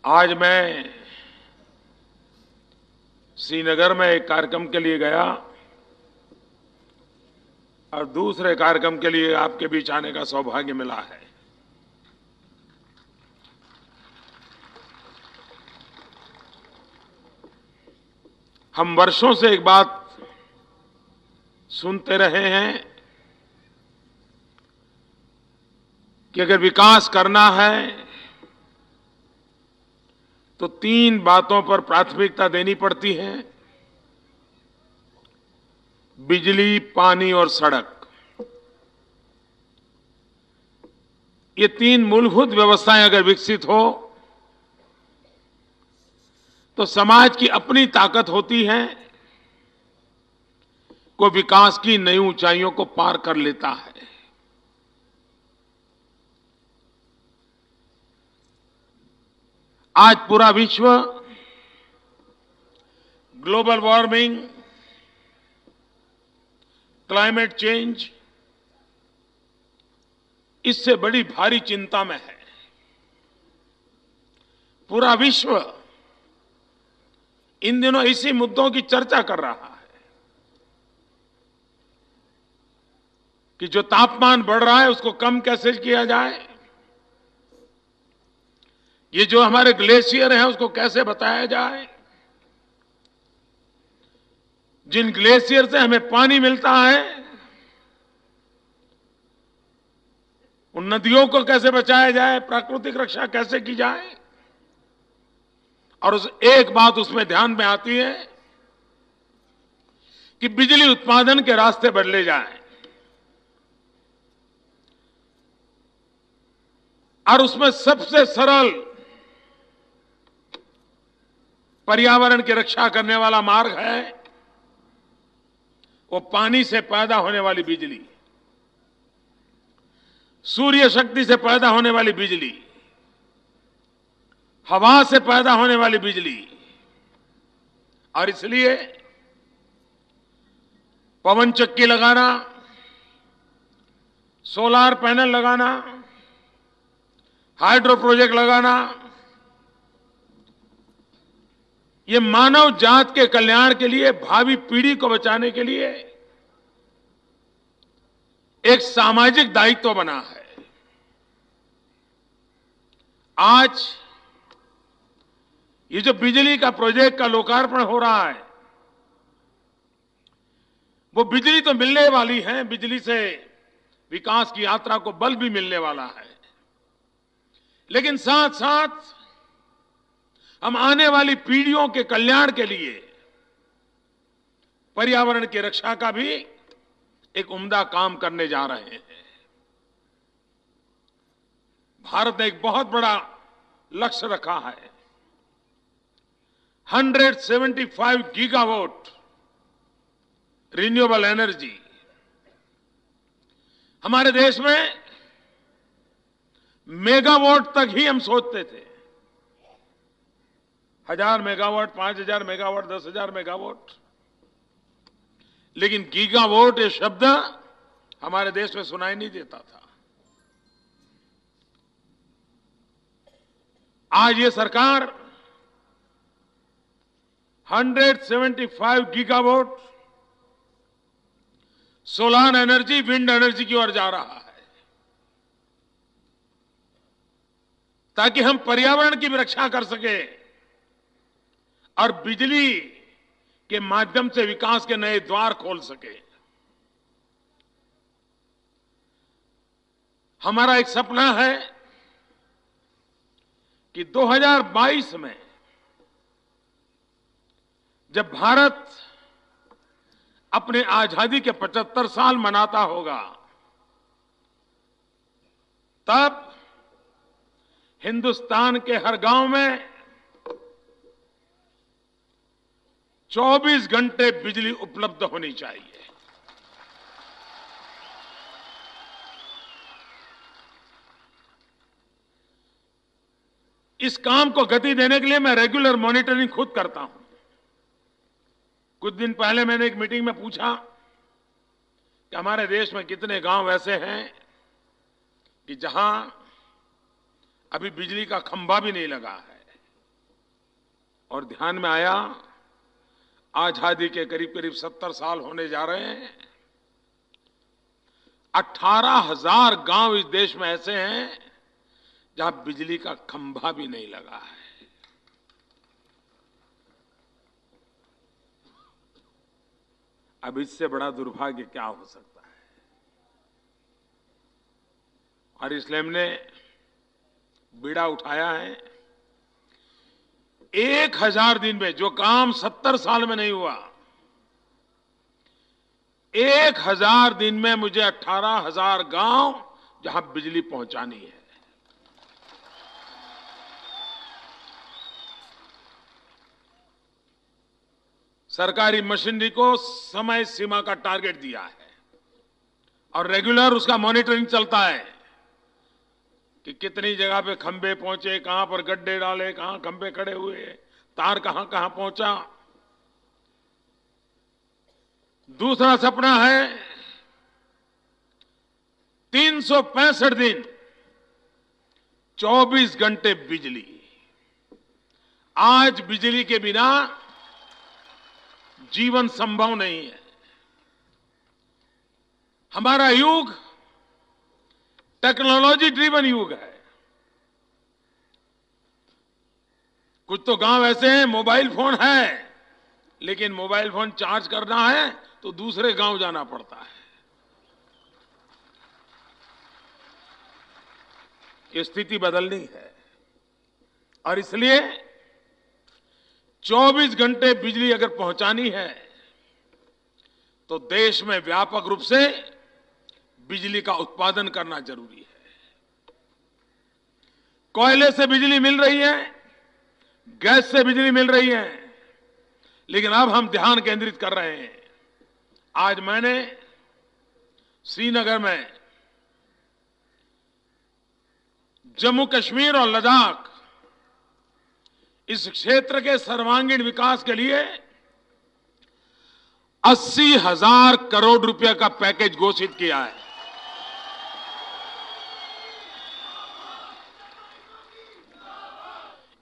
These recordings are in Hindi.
आज मैं श्रीनगर में एक कार्यक्रम के लिए गया और दूसरे कार्यक्रम के लिए आपके बीच आने का सौभाग्य मिला है। हम वर्षों से एक बात सुनते रहे हैं कि अगर विकास करना है तो तीन बातों पर प्राथमिकता देनी पड़ती है: बिजली, पानी और सड़क। ये तीन मूलभूत व्यवस्थाएं अगर विकसित हो तो समाज की अपनी ताकत होती है, को विकास की नई ऊंचाइयों को पार कर लेता है। आज पूरा विश्व ग्लोबल वार्मिंग, क्लाइमेट चेंज, इससे बड़ी भारी चिंता में है। पूरा विश्व इन दिनों इसी मुद्दों की चर्चा कर रहा है कि जो तापमान बढ़ रहा है उसको कम कैसे किया जाए, ये जो हमारे ग्लेशियर हैं उसको कैसे बताया जाए, जिन ग्लेशियर से हमें पानी मिलता है उन नदियों को कैसे बचाया जाए, प्राकृतिक रक्षा कैसे की जाए। और उस एक बात उसमें ध्यान में आती है कि बिजली उत्पादन के रास्ते बदले जाएं और उसमें सबसे सरल पर्यावरण की रक्षा करने वाला मार्ग है वो पानी से पैदा होने वाली बिजली, सूर्य शक्ति से पैदा होने वाली बिजली, हवा से पैदा होने वाली बिजली। और इसलिए पवन चक्की लगाना, सोलार पैनल लगाना, हाइड्रो प्रोजेक्ट लगाना, ये मानव जात के कल्याण के लिए, भावी पीढ़ी को बचाने के लिए एक सामाजिक दायित्व बना है। आज ये जो बिजली का प्रोजेक्ट का लोकार्पण हो रहा है, वो बिजली तो मिलने वाली है, बिजली से विकास की यात्रा को बल भी मिलने वाला है, लेकिन साथ साथ हम आने वाली पीढ़ियों के कल्याण के लिए पर्यावरण की रक्षा का भी एक उम्दा काम करने जा रहे हैं। भारत ने एक बहुत बड़ा लक्ष्य रखा है, 175 गीगावाट रिन्यूएबल एनर्जी। हमारे देश में मेगावाट तक ही हम सोचते थे, 1000 मेगावाट, 5000 मेगावाट, 10,000 मेगावाट, लेकिन गीगावाट ये शब्द हमारे देश में सुनाई नहीं देता था। आज ये सरकार 175 gigawatt solar energy, wind energy की ओर जा रहा है, ताकि हम पर्यावरण की भी रक्षा कर सके और बिजली के माध्यम से विकास के नए द्वार खोल सके। हमारा एक सपना है कि 2022 में जब भारत अपने आजादी के 75 साल मनाता होगा, तब हिंदुस्तान के हर गांव में 24 घंटे बिजली उपलब्ध होनी चाहिए। इस काम को गति देने के लिए मैं रेगुलर मॉनिटरिंग खुद करता हूं। कुछ दिन पहले मैंने एक मीटिंग में पूछा कि हमारे देश में कितने गांव ऐसे हैं कि जहां अभी बिजली का खंभा भी नहीं लगा है। और ध्यान में आया आजादी के करीब करीब 70 साल होने जा रहे हैं। 18,000 गांव इस देश में ऐसे हैं जहां बिजली का खंभा भी नहीं लगा है। अब इससे बड़ा दुर्भाग्य क्या हो सकता है। और इसलिए हमने बीड़ा उठाया है 1000 दिन में, जो काम 70 साल में नहीं हुआ, 1000 दिन में मुझे 18,000 गांव जहां बिजली पहुंचानी है। सरकारी मशीनरी को समय सीमा का टारगेट दिया है और रेगुलर उसका मॉनिटरिंग चलता है कि कितनी जगह पे खंभे पहुंचे, कहां पर गड्ढे डाले, कहां खंभे खड़े हुए, तार कहां कहां पहुंचा। दूसरा सपना है 365 दिन 24 घंटे बिजली। आज बिजली के बिना जीवन संभव नहीं है। हमारा युग टेक्नोलॉजी ड्रिवन युग है। कुछ तो गांव ऐसे हैं मोबाइल फोन है, लेकिन मोबाइल फोन चार्ज करना है तो दूसरे गांव जाना पड़ता है। ये स्थिति बदलनी है और इसलिए 24 घंटे बिजली अगर पहुंचानी है तो देश में व्यापक रूप से बिजली का उत्पादन करना जरूरी है। कोयले से बिजली मिल रही है, गैस से बिजली मिल रही है, लेकिन अब हम ध्यान केंद्रित कर रहे हैं। आज मैंने श्रीनगर में जम्मू कश्मीर और लद्दाख इस क्षेत्र के सर्वांगीण विकास के लिए 80,000 करोड़ रुपए का पैकेज घोषित किया है।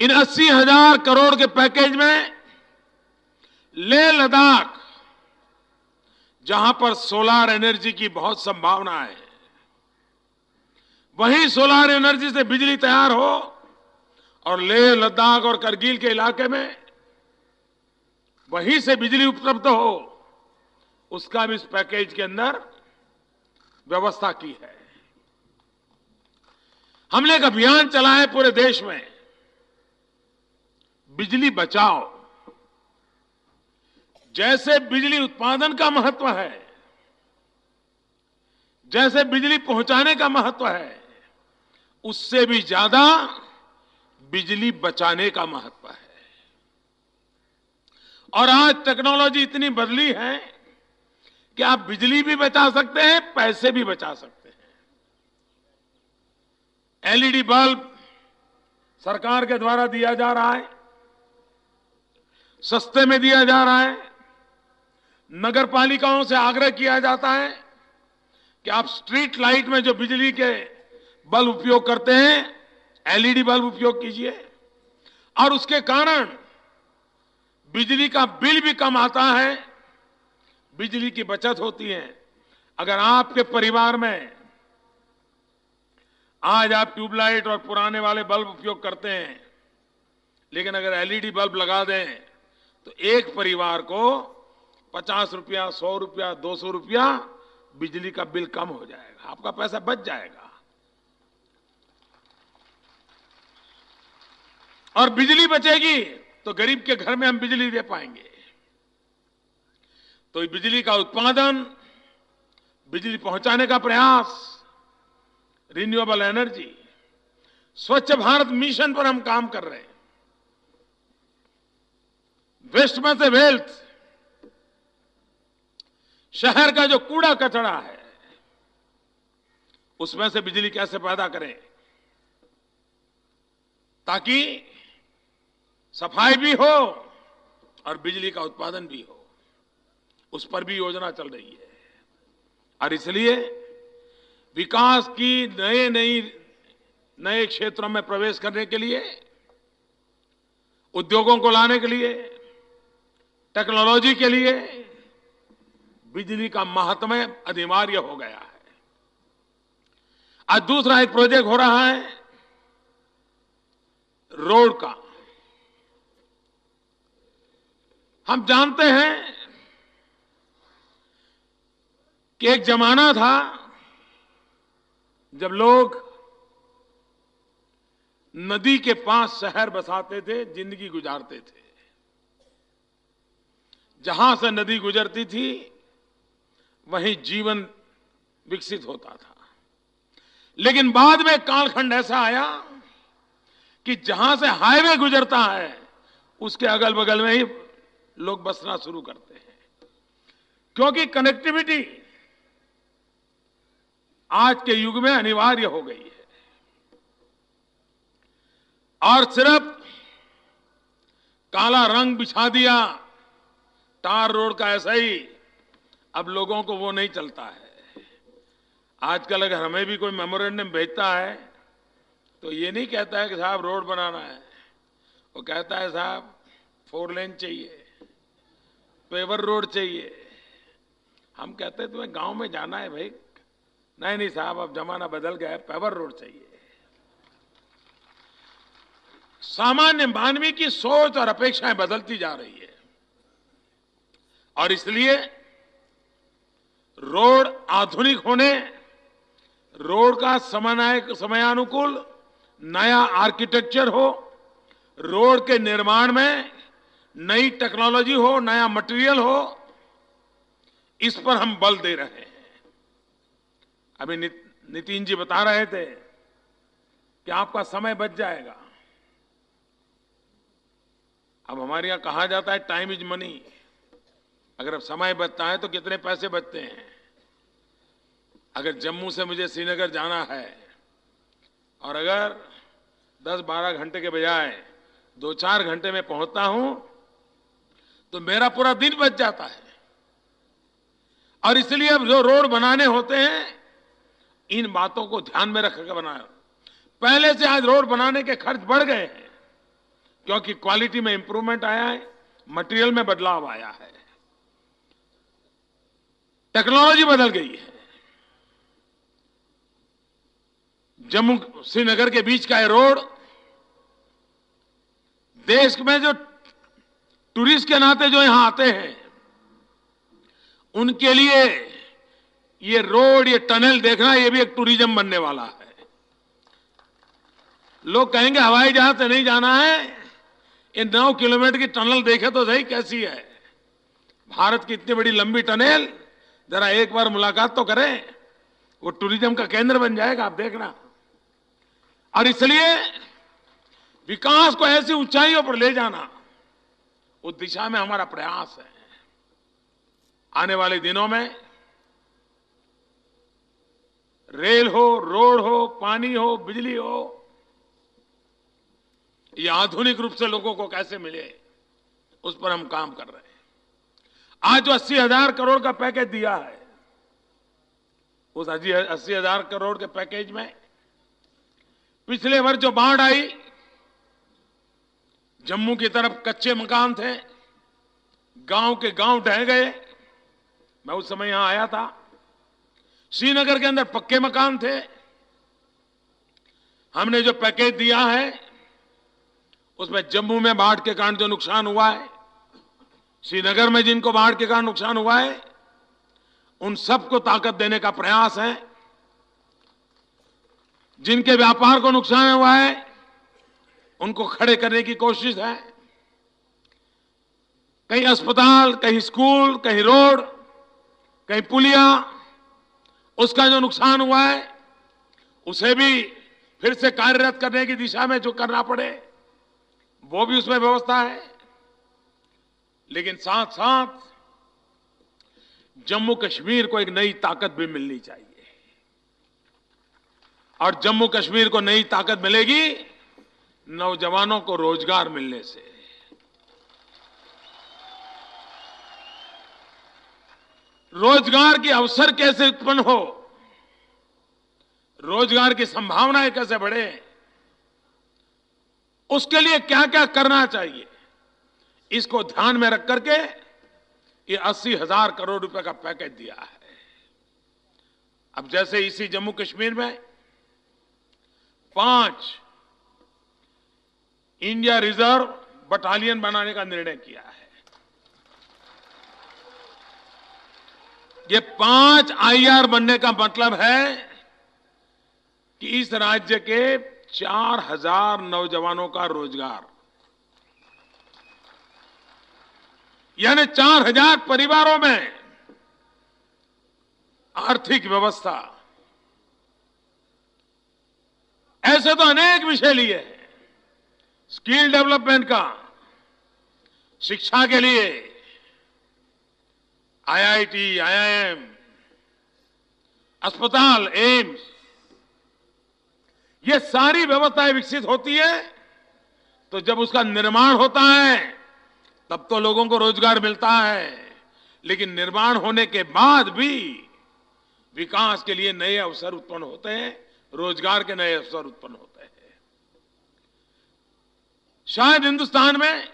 इन 80,000 करोड़ के पैकेज में लेह लद्दाख, जहां पर सोलर एनर्जी की बहुत संभावना है, वहीं सोलर एनर्जी से बिजली तैयार हो और लेह लद्दाख और करगिल के इलाके में वहीं से बिजली उपलब्ध हो, उसका भी इस पैकेज के अंदर व्यवस्था की है। हमने एक अभियान चलाया है पूरे देश में, बिजली बचाओ। जैसे बिजली उत्पादन का महत्व है, जैसे बिजली पहुंचाने का महत्व है, उससे भी ज्यादा बिजली बचाने का महत्व है। और आज टेक्नोलॉजी इतनी बदली है कि आप बिजली भी बचा सकते हैं, पैसे भी बचा सकते हैं। एलईडी बल्ब सरकार के द्वारा दिया जा रहा है, सस्ते में दिया जा रहा है। नगर पालिकाओं से आग्रह किया जाता है कि आप स्ट्रीट लाइट में जो बिजली के बल्ब उपयोग करते हैं, एलईडी बल्ब उपयोग कीजिए, और उसके कारण बिजली का बिल भी कम आता है, बिजली की बचत होती है। अगर आपके परिवार में आज आप ट्यूबलाइट और पुराने वाले बल्ब उपयोग करते हैं, लेकिन अगर एलईडी बल्ब लगा दें तो एक परिवार को 50 रुपया, 100 रुपया, 200 रुपया बिजली का बिल कम हो जाएगा, आपका पैसा बच जाएगा। और बिजली बचेगी तो गरीब के घर में हम बिजली दे पाएंगे। तो बिजली का उत्पादन, बिजली पहुंचाने का प्रयास, रिन्यूएबल एनर्जी, स्वच्छ भारत मिशन पर हम काम कर रहे हैं। वेस्ट में से वेल्थ, शहर का जो कूड़ा कचरा है उसमें से बिजली कैसे पैदा करें ताकि सफाई भी हो और बिजली का उत्पादन भी हो, उस पर भी योजना चल रही है। और इसलिए विकास की नए क्षेत्रों में प्रवेश करने के लिए उद्योगों को लाने के लिए, टेक्नोलॉजी के लिए बिजली का महत्व अनिवार्य हो गया है। आज दूसरा एक प्रोजेक्ट हो रहा है रोड का। हम जानते हैं कि एक जमाना था जब लोग नदी के पास शहर बसाते थे, जिंदगी गुजारते थे। जहां से नदी गुजरती थी वहीं जीवन विकसित होता था। लेकिन बाद में कालखंड ऐसा आया कि जहां से हाईवे गुजरता है उसके अगल बगल में ही लोग बसना शुरू करते हैं, क्योंकि कनेक्टिविटी आज के युग में अनिवार्य हो गई है। और सिर्फ काला रंग बिछा दिया टार रोड का, ऐसा ही अब लोगों को वो नहीं चलता है। आजकल अगर हमें भी कोई मेमोरेंडम भेजता है तो ये नहीं कहता है कि साहब रोड बनाना है, वो कहता है साहब 4 लेन चाहिए, पेवर रोड चाहिए। हम कहते हैं तुम्हें गांव में जाना है भाई, नहीं नहीं साहब अब जमाना बदल गया है, पेवर रोड चाहिए। सामान्य मानवी की सोच और अपेक्षाएं बदलती जा रही है और इसलिए रोड आधुनिक होने, रोड का समयानुकूल नया आर्किटेक्चर हो, रोड के निर्माण में नई टेक्नोलॉजी हो, नया मटेरियल हो, इस पर हम बल दे रहे हैं। अभी नितिन जी बता रहे थे कि आपका समय बच जाएगा। अब हमारे यहां कहा जाता है टाइम इज मनी। अगर अब समय बचता है तो कितने पैसे बचते हैं। अगर जम्मू से मुझे श्रीनगर जाना है और अगर 10-12 घंटे के बजाय 2-4 घंटे में पहुंचता हूं तो मेरा पूरा दिन बच जाता है। और इसलिए अब जो रोड बनाने होते हैं इन बातों को ध्यान में रखकर बनाया। पहले से आज रोड बनाने के खर्च बढ़ गए हैं क्योंकि क्वालिटी में इंप्रूवमेंट आया है, मटेरियल में बदलाव आया है, टेक्नोलॉजी बदल गई है। जम्मू श्रीनगर के बीच का ये रोड देश में जो टूरिस्ट के नाते जो यहां आते हैं उनके लिए ये रोड, ये टनल देखना, ये भी एक टूरिज्म बनने वाला है। लोग कहेंगे हवाई जहाज से नहीं जाना है, ये 9 किलोमीटर की टनल देखे तो सही कैसी है। भारत की इतनी बड़ी लंबी टनल, जरा एक बार मुलाकात तो करें, वो टूरिज्म का केंद्र बन जाएगा, आप देखना। और इसलिए विकास को ऐसी ऊंचाइयों पर ले जाना, उस दिशा में हमारा प्रयास है। आने वाले दिनों में रेल हो, रोड हो, पानी हो, बिजली हो, ये आधुनिक रूप से लोगों को कैसे मिले, उस पर हम काम कर रहे हैं। आज जो 80,000 करोड़ का पैकेज दिया है, उस 80,000 करोड़ के पैकेज में पिछले वर्ष जो बाढ़ आई, जम्मू की तरफ कच्चे मकान थे, गांव के गांव ढह गए। मैं उस समय यहां आया था। श्रीनगर के अंदर पक्के मकान थे। हमने जो पैकेज दिया है उसमें जम्मू में बाढ़ के कारण जो नुकसान हुआ है, श्रीनगर में जिनको बाढ़ के कारण नुकसान हुआ है, उन सबको ताकत देने का प्रयास है। जिनके व्यापार को नुकसान हुआ है उनको खड़े करने की कोशिश है। कहीं अस्पताल, कहीं स्कूल, कहीं रोड, कहीं पुलिया, उसका जो नुकसान हुआ है उसे भी फिर से कार्यरत करने की दिशा में जो करना पड़े वो भी उसमें व्यवस्था है। लेकिन साथ साथ जम्मू कश्मीर को एक नई ताकत भी मिलनी चाहिए। और जम्मू कश्मीर को नई ताकत मिलेगी नौजवानों को रोजगार मिलने से। रोजगार के अवसर कैसे उत्पन्न हो, रोजगार की संभावनाएं कैसे बढ़े, उसके लिए क्या क्या करना चाहिए, इसको ध्यान में रख करके ये 80,000 करोड़ रुपए का पैकेज दिया है। अब जैसे इसी जम्मू कश्मीर में 5 इंडिया रिजर्व बटालियन बनाने का निर्णय किया है। ये 5 आईआर बनने का मतलब है कि इस राज्य के 4,000 नौजवानों का रोजगार, यानी 4,000 परिवारों में आर्थिक व्यवस्था। ऐसे तो अनेक विषय लिए हैं, स्किल डेवलपमेंट का, शिक्षा के लिए आईआईटी, आईआईएम, अस्पताल, एम्स, ये सारी व्यवस्थाएं विकसित होती है तो जब उसका निर्माण होता है तब तो लोगों को रोजगार मिलता है, लेकिन निर्माण होने के बाद भी विकास के लिए नए अवसर उत्पन्न होते हैं, रोजगार के नए अवसर उत्पन्न होते हैं। शायद हिंदुस्तान में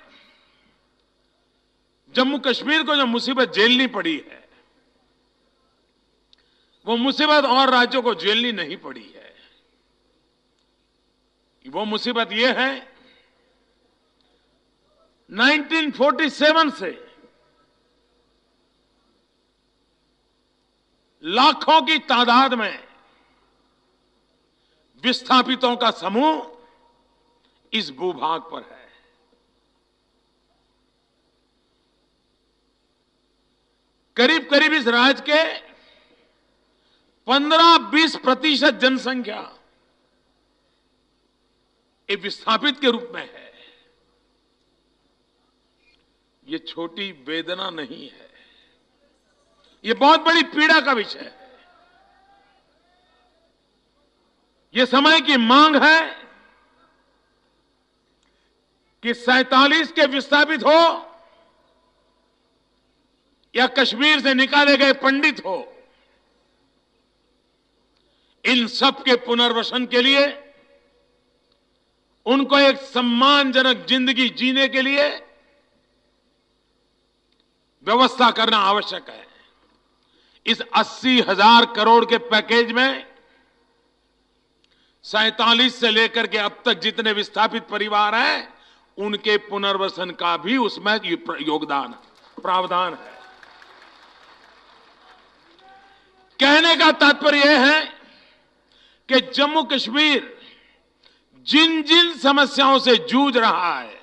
जम्मू कश्मीर को जो मुसीबत झेलनी पड़ी है, वो मुसीबत और राज्यों को झेलनी नहीं पड़ी है। वो मुसीबत ये है 1947 से लाखों की तादाद में विस्थापितों का समूह इस भूभाग पर है। करीब करीब इस राज्य के 15-20% जनसंख्या ये विस्थापित के रूप में है। ये छोटी वेदना नहीं है, ये बहुत बड़ी पीड़ा का विषय है। ये समय की मांग है कि 47 के विस्थापित हो या कश्मीर से निकाले गए पंडित हो, इन सब के पुनर्वसन के लिए, उनको एक सम्मानजनक जिंदगी जीने के लिए व्यवस्था करना आवश्यक है। इस 80,000 करोड़ के पैकेज में 47 से लेकर के अब तक जितने विस्थापित परिवार हैं, उनके पुनर्वसन का भी उसमें योगदान, प्रावधान है। कहने का तात्पर्य यह है कि जम्मू कश्मीर जिन जिन समस्याओं से जूझ रहा है,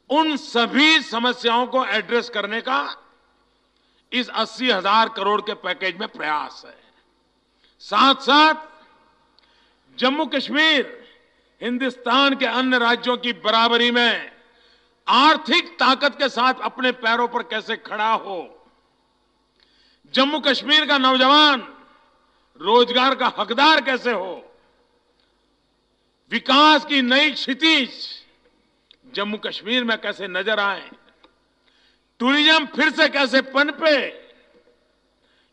उन सभी समस्याओं को एड्रेस करने का इस 80,000 करोड़ के पैकेज में प्रयास है। साथ साथ जम्मू कश्मीर हिंदुस्तान के अन्य राज्यों की बराबरी में आर्थिक ताकत के साथ अपने पैरों पर कैसे खड़ा हो, जम्मू कश्मीर का नौजवान रोजगार का हकदार कैसे हो, विकास की नई क्षितिज जम्मू कश्मीर में कैसे नजर आए, टूरिज्म फिर से कैसे पनपे,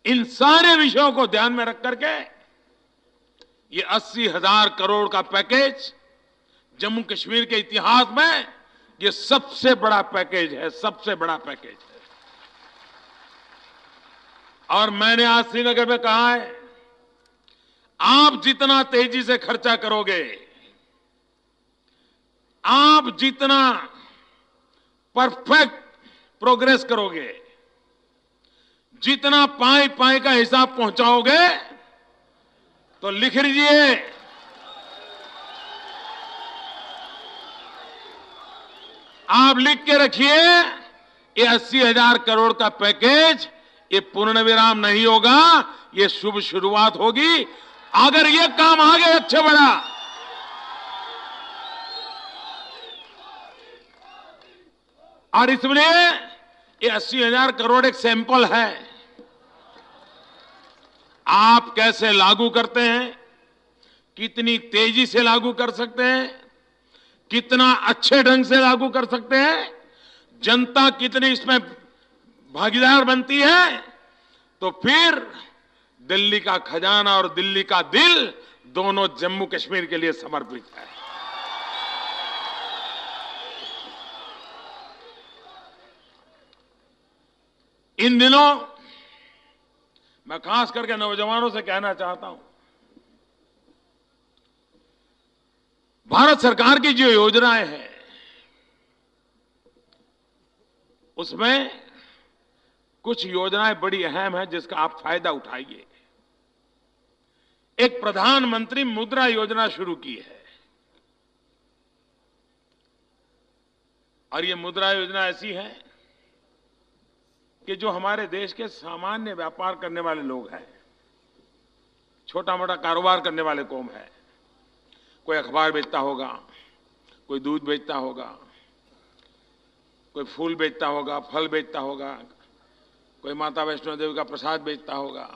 इन सारे विषयों को ध्यान में रख करके ये 80,000 करोड़ का पैकेज जम्मू कश्मीर के इतिहास में ये सबसे बड़ा पैकेज है, सबसे बड़ा पैकेज है। और मैंने आज श्रीनगर में कहा है, आप जितना तेजी से खर्चा करोगे, आप जितना परफेक्ट प्रोग्रेस करोगे, जितना पाई पाई का हिसाब पहुंचाओगे, तो लिख लीजिए, आप लिख के रखिए, ये 80,000 करोड़ का पैकेज ये पूर्ण विराम नहीं होगा, ये शुभ शुरुआत होगी। अगर ये काम आगे अच्छा बढ़ा, और इसलिए ये 80,000 करोड़ एक सैंपल है। आप कैसे लागू करते हैं, कितनी तेजी से लागू कर सकते हैं, कितना अच्छे ढंग से लागू कर सकते हैं, जनता कितनी इसमें भागीदार बनती है, तो फिर दिल्ली का खजाना और दिल्ली का दिल दोनों जम्मू कश्मीर के लिए समर्पित है। इन दिनों मैं खास करके नौजवानों से कहना चाहता हूं, भारत सरकार की जो योजनाएं हैं उसमें कुछ योजनाएं बड़ी अहम हैं जिसका आप फायदा उठाइए। एक प्रधानमंत्री मुद्रा योजना शुरू की है और ये मुद्रा योजना ऐसी है कि जो हमारे देश के सामान्य व्यापार करने वाले लोग हैं, छोटा मोटा कारोबार करने वाले कौम है, कोई अखबार बेचता होगा, कोई दूध बेचता होगा, कोई फूल बेचता होगा, फल बेचता होगा, कोई माता वैष्णो देवी का प्रसाद बेचता होगा,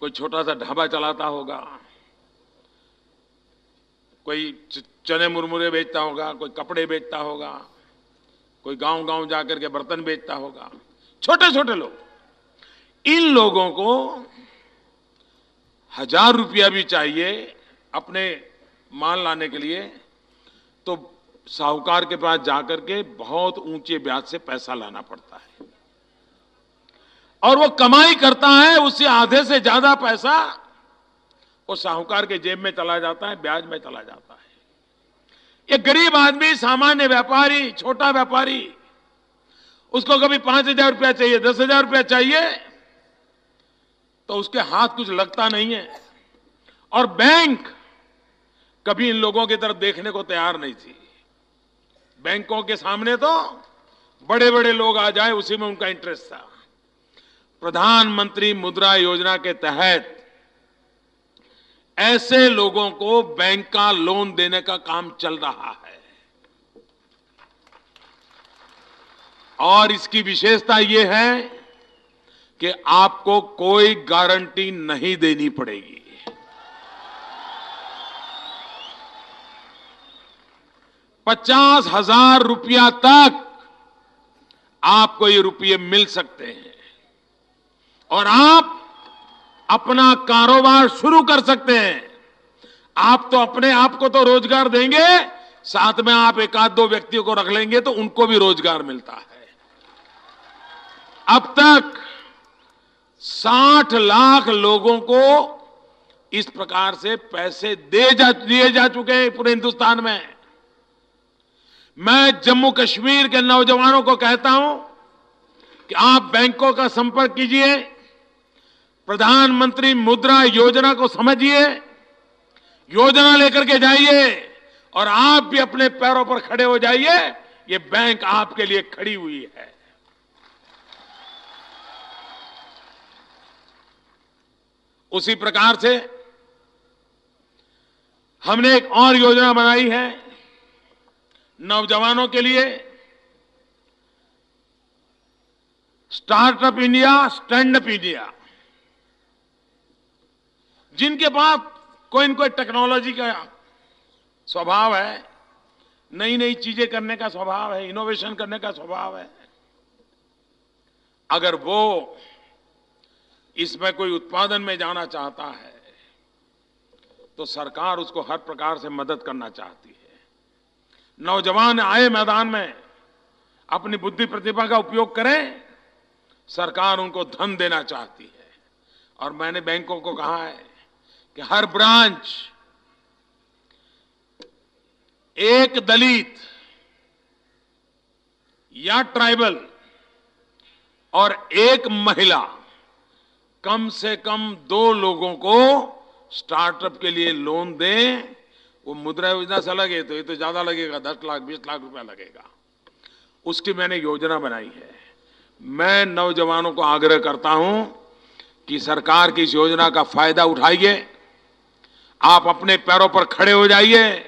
कोई छोटा सा ढाबा चलाता होगा, कोई चने मुरमुरे बेचता होगा, कोई कपड़े बेचता होगा, कोई गांव-गांव जाकर के बर्तन बेचता होगा, छोटे छोटे लोग। इन लोगों को 1000 रुपया भी चाहिए अपने माल लाने के लिए तो साहूकार के पास जाकर के बहुत ऊंचे ब्याज से पैसा लाना पड़ता है और वो कमाई करता है, उससे आधे से ज्यादा पैसा वो साहूकार के जेब में चला जाता है, ब्याज में चला जाता है। ये गरीब आदमी, सामान्य व्यापारी, छोटा व्यापारी, उसको कभी 5000 रुपया चाहिए, 10,000 रुपया चाहिए तो उसके हाथ कुछ लगता नहीं है और बैंक कभी इन लोगों की तरफ देखने को तैयार नहीं थी। बैंकों के सामने तो बड़े बड़े लोग आ जाए उसी में उनका इंटरेस्ट था। प्रधानमंत्री मुद्रा योजना के तहत ऐसे लोगों को बैंक का लोन देने का काम चल रहा है और इसकी विशेषता यह है कि आपको कोई गारंटी नहीं देनी पड़ेगी। 50,000 रुपया तक आपको ये रुपये मिल सकते हैं और आप अपना कारोबार शुरू कर सकते हैं। आप तो अपने आप को तो रोजगार देंगे, साथ में आप एक आध दो व्यक्तियों को रख लेंगे तो उनको भी रोजगार मिलता है। अब तक 60 लाख लोगों को इस प्रकार से पैसे दिए जा चुके हैं पूरे हिंदुस्तान में। मैं जम्मू कश्मीर के नौजवानों को कहता हूं कि आप बैंकों का संपर्क कीजिए, प्रधानमंत्री मुद्रा योजना को समझिए, योजना लेकर के जाइए और आप भी अपने पैरों पर खड़े हो जाइए। ये बैंक आपके लिए खड़ी हुई है। उसी प्रकार से हमने एक और योजना बनाई है नौजवानों के लिए, startup India, stand up India. जिनके पास कोई न कोई टेक्नोलॉजी का स्वभाव है, नई नई चीजें करने का स्वभाव है, इनोवेशन करने का स्वभाव है, अगर वो इसमें कोई उत्पादन में जाना चाहता है तो सरकार उसको हर प्रकार से मदद करना चाहती है। नौजवान आए मैदान में, अपनी बुद्धि प्रतिभा का उपयोग करें, सरकार उनको धन देना चाहती है। और मैंने बैंकों को कहा है कि हर ब्रांच एक दलित या ट्राइबल और एक महिला, कम से कम 2 लोगों को स्टार्टअप के लिए लोन दें। वो मुद्रा योजना से लगे तो ये तो ज्यादा लगेगा, 10 लाख 20 लाख रुपया लगेगा। उसकी मैंने योजना बनाई है। मैं नौजवानों को आग्रह करता हूं कि सरकार की इस योजना का फायदा उठाइए, आप अपने पैरों पर खड़े हो जाइए,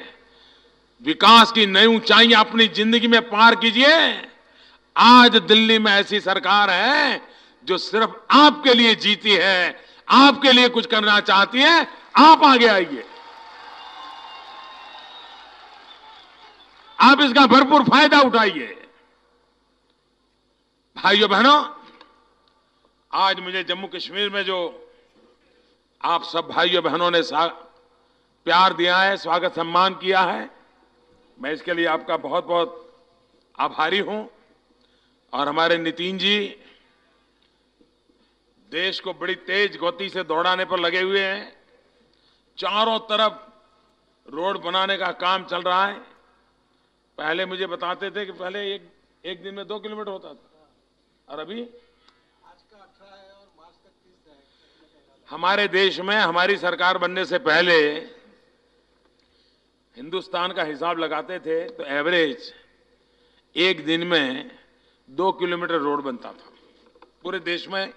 विकास की नई ऊंचाइयां अपनी जिंदगी में पार कीजिए। आज दिल्ली में ऐसी सरकार है जो सिर्फ आपके लिए जीती है, आपके लिए कुछ करना चाहती है। आप आगे आइए, आप इसका भरपूर फायदा उठाइए। भाइयों बहनों, आज मुझे जम्मू कश्मीर में जो आप सब भाइयों बहनों ने प्यार दिया है, स्वागत सम्मान किया है, मैं इसके लिए आपका बहुत बहुत आभारी हूं। और हमारे नितिन जी देश को बड़ी तेज गति से दौड़ाने पर लगे हुए हैं। चारों तरफ रोड बनाने का काम चल रहा है। पहले मुझे बताते थे कि पहले एक दिन में 2 किलोमीटर होता था, और अभी आज का 18 है और मार्च तक 30 है। हमारे देश में हमारी सरकार बनने से पहले हिंदुस्तान का हिसाब लगाते थे तो एवरेज एक दिन में 2 किलोमीटर रोड बनता था। पूरे देश में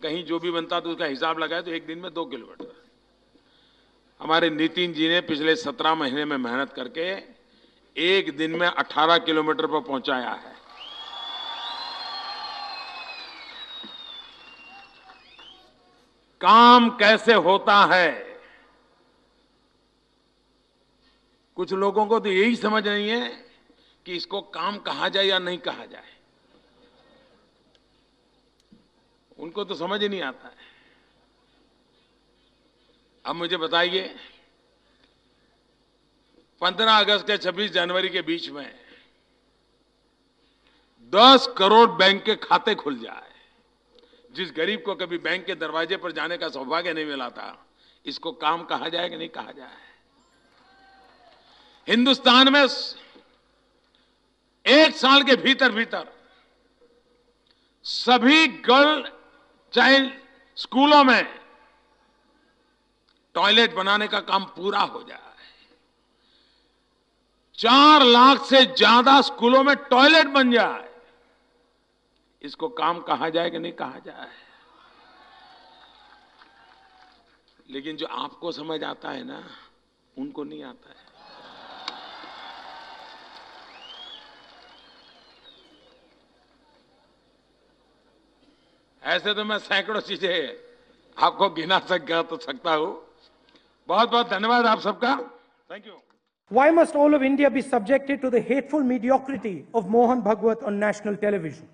कहीं जो भी बनता था उसका हिसाब लगाए तो एक दिन में 2 किलोमीटर। हमारे नितिन जी ने पिछले 17 महीने में मेहनत करके एक दिन में 18 किलोमीटर पर पहुंचाया है। काम कैसे होता है, कुछ लोगों को तो यही समझ नहीं है कि इसको काम कहा जाए या नहीं कहा जाए। उनको तो समझ ही नहीं आता है। अब मुझे बताइए, 15 अगस्त से 26 जनवरी के बीच में 10 करोड़ बैंक के खाते खुल जाए। जिस गरीब को कभी बैंक के दरवाजे पर जाने का सौभाग्य नहीं मिला था, इसको काम कहा जाए कि नहीं कहा जाए। हिंदुस्तान में एक साल के भीतर भीतर सभी गर्ल चाइल्ड स्कूलों में टॉयलेट बनाने का काम पूरा हो जाए। 4 लाख से ज्यादा स्कूलों में टॉयलेट बन जाए। इसको काम कहा जाए कि नहीं कहा जाए। लेकिन जो आपको समझ आता है ना, उनको नहीं आता है। ऐसे तो मैं सैकड़ों चीजें आपको गिना सकता हूं। बहुत बहुत धन्यवाद आप सबका। Thank you. Why must all of India be subjected to the hateful mediocrity of Mohan Bhagwat on national television?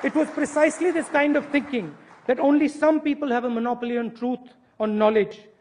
It was precisely this kind of thinking that only some people have a monopoly on truth, on knowledge,